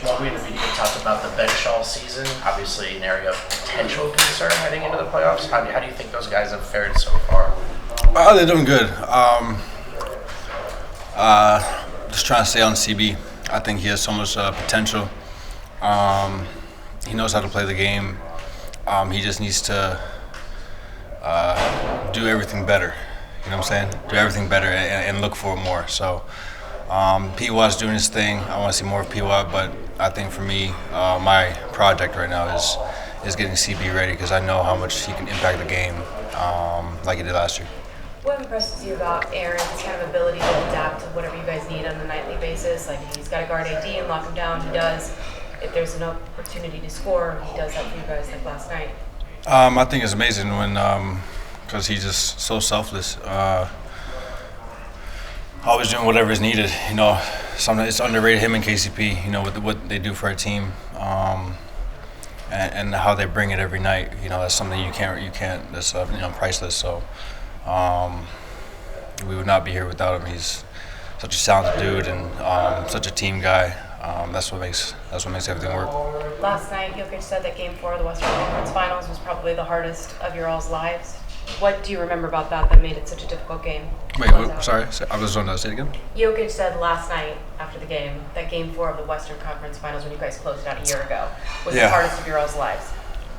Jamal, we talked about the bench all season. Obviously, an area of potential concern heading into the playoffs. How do you think those guys have fared so far? They're doing good. Just trying to stay on CB. I think he has so much potential. He knows how to play the game. He just needs to do everything better. You know what I'm saying? Do everything better and look for more. So P-Watt's doing his thing. I want to see more of P-Watt, but I think for me, my project right now is getting CB ready because I know how much he can impact the game like he did last year. What impresses you about Aaron's kind of ability to adapt to whatever you guys need on a nightly basis? Like, he's got to guard AD and lock him down. He does. If there's an opportunity to score, he does that for you guys like last night. I think it's amazing when, because he's just so selfless. Always doing whatever is needed. You know, sometimes it's underrated him and KCP. You know, with what they do for our team, and how they bring it every night. You know, that's something you can't. That's priceless. So. We would not be here without him. He's such a talented dude and such a team guy. That's what makes everything work. Last night, Jokic said that Game 4 of the Western Conference Finals was probably the hardest of your all's lives. What do you remember about that made it such a difficult game? Wait, sorry, I was on that. Say it again. Jokic said last night after the game that Game 4 of the Western Conference Finals, when you guys closed it out a year ago, was the hardest of your all's lives.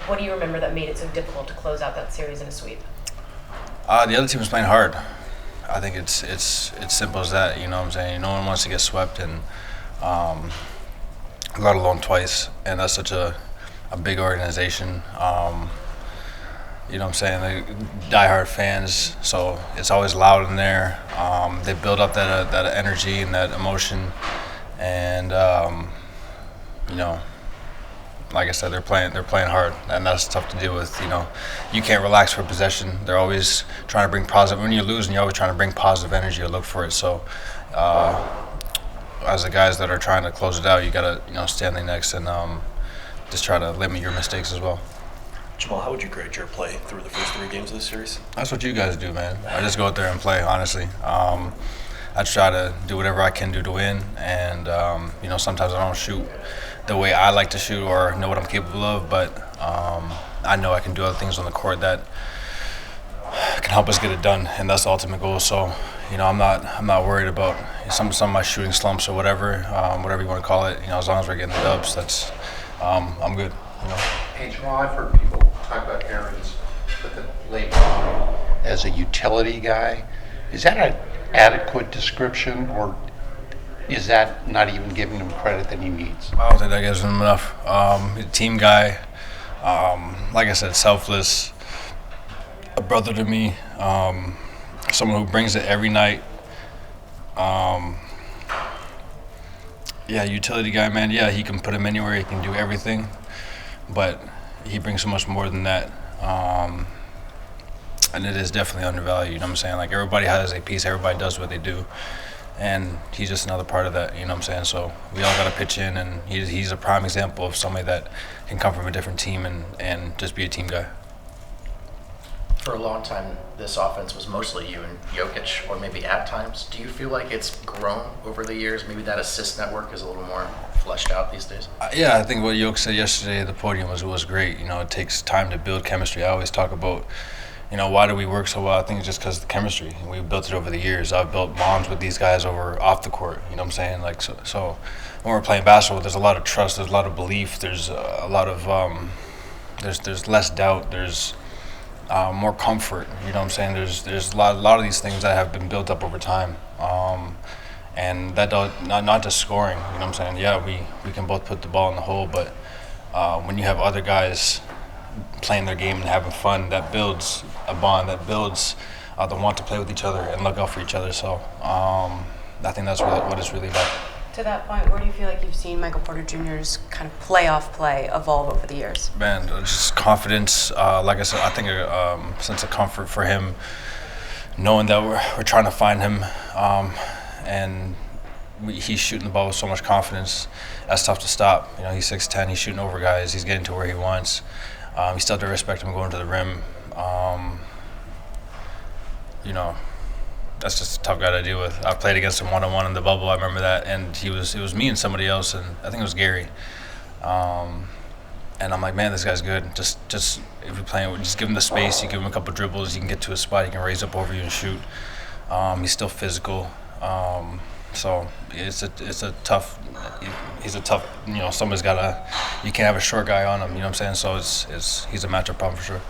What do you remember that made it so difficult to close out that series in a sweep? The other team was playing hard. I think it's simple as that. You know what I'm saying? No one wants to get swept and got alone twice, and that's such a big organization. You know what I'm saying? They diehard fans, so it's always loud in there. They build up that energy and that emotion, and you know. Like I said, they're playing hard, and that's tough to deal with. You know, you can't relax for possession. They're always trying to bring positive. When you're losing, you're always trying to bring positive energy or look for it. So, as the guys that are trying to close it out, you gotta stand there next and just try to limit your mistakes as well. Jamal, how would you grade your play through the first 3 games of this series? That's what you guys do, man. I just go out there and play. Honestly, I try to do whatever I can do to win, and sometimes I don't shoot the way I like to shoot or know what I'm capable of, but I know I can do other things on the court that can help us get it done, and that's the ultimate goal. So, I'm not worried about some of my shooting slumps or whatever you want to call it. As long as we're getting the dubs, that's I'm good. Hey, Jamal, I've heard people talk about Aaron's with the late as a utility guy. Is that an adequate description, or is that not even giving him credit that he needs? I don't think that gives him enough. He's a team guy, like I said, selfless, a brother to me, someone who brings it every night. Utility guy, man. Yeah, he can put him anywhere. He can do everything, but he brings so much more than that. And it is definitely undervalued. You know what I'm saying? Like, everybody has a piece. Everybody does what they do. And he's just another part of that, you know what I'm saying? So we all got to pitch in, and he's a prime example of somebody that can come from a different team and just be a team guy. For a long time, this offense was mostly you and Jokic, or maybe at times. Do you feel like it's grown over the years? Maybe that assist network is a little more fleshed out these days? Yeah, I think what Jokic said yesterday at the podium was great. It takes time to build chemistry. I always talk about, why do we work so well? I think it's just because of the chemistry. We built it over the years. I've built bonds with these guys off the court. You know what I'm saying? Like, so when we're playing basketball, there's a lot of trust. There's a lot of belief. There's a lot of there's less doubt. There's more comfort. You know what I'm saying? There's a lot of these things that have been built up over time. And that not just scoring. You know what I'm saying? Yeah, we can both put the ball in the hole, but when you have other guys playing their game and having fun, that builds a bond, that builds the want to play with each other and look out for each other. So I think that's what it's really about. To that point, where do you feel like you've seen Michael Porter Jr.'s kind of playoff play evolve over the years? Man, just confidence. Like I said, I think a sense of comfort for him, knowing that we're trying to find him, and he's shooting the ball with so much confidence. That's tough to stop. He's 6'10", he's shooting over guys, he's getting to where he wants. You still have to respect him going to the rim. that's just a tough guy to deal with. I played against him one-on-one in the bubble. I remember that, and it was me and somebody else, and I think it was Gary. And I'm like, man, this guy's good. Just if you're playing, just give him the space. You give him a couple dribbles, you can get to a spot. He can raise up over you and shoot. He's still physical. So it's a tough. He's a tough. Somebody's gotta. You can't have a short guy on him. You know what I'm saying? So he's a matchup problem for sure.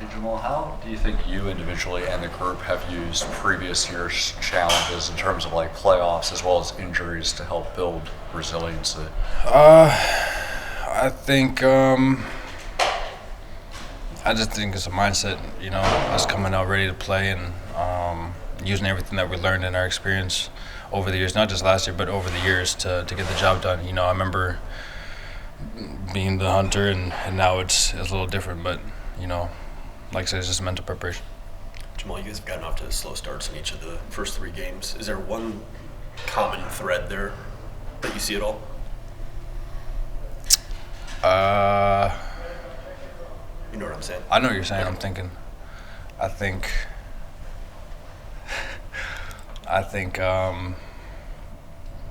Hey Jamal, how do you think you individually and the group have used previous year's challenges in terms of like playoffs as well as injuries to help build resiliency? I think I just think it's a mindset, us coming out ready to play and using everything that we learned in our experience over the years, not just last year, but over the years to get the job done. I remember being the hunter, and now it's a little different, but like I said, it's just mental preparation. Jamal, you guys have gotten off to slow starts in each of the first 3 games. Is there one common thread there that you see at all? You know what I'm saying? I know what you're saying. I'm thinking. I think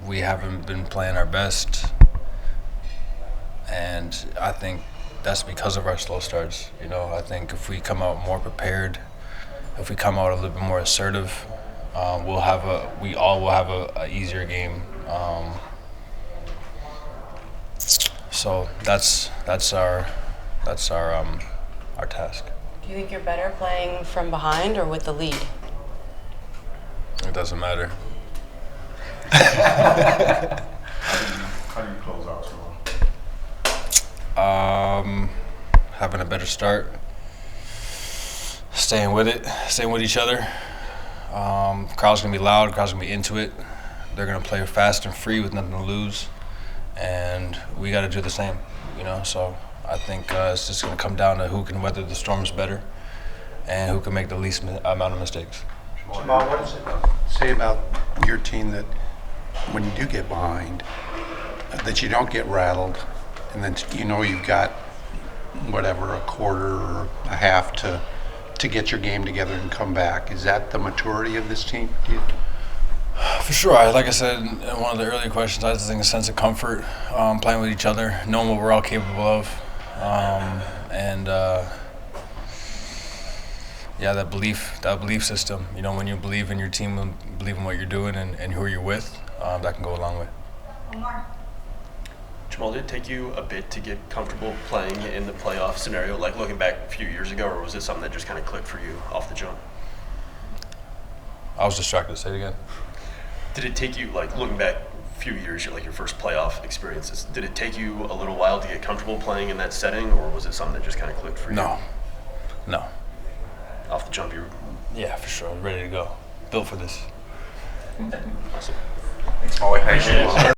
we haven't been playing our best, and I think that's because of our slow starts. I think if we come out more prepared, if we come out a little bit more assertive, we all will have a easier game. So that's our task. Do you think you're better playing from behind or with the lead? It doesn't matter. How do you close out tomorrow? Having a better start, staying with each other. Crowd's gonna be loud. Crowd's gonna be into it. They're gonna play fast and free with nothing to lose, and we got to do the same. So I think it's just gonna come down to who can weather the storms better, and who can make the least amount of mistakes. Jamal, what does it say about your team that when you do get behind, that you don't get rattled, and then you've got whatever, a quarter or a half to get your game together and come back? Is that the maturity of this team, do you think? For sure. Like I said in one of the earlier questions, I just think a sense of comfort, playing with each other, knowing what we're all capable of, and that belief system. When you believe in your team and believe in what you're doing and who you're with, that can go a long way. One more. Jamal, did it take you a bit to get comfortable playing in the playoff scenario, like looking back a few years ago, or was it something that just kind of clicked for you off the jump? I was distracted. Say it again. Did it take you, like looking back a few years, like your first playoff experiences, did it take you a little while to get comfortable playing in that setting, or was it something that just kind of clicked for you? No. Off the jump, you were... Yeah, for sure. Ready to go. Built for this. Awesome. Thanks, Molly. Appreciate it.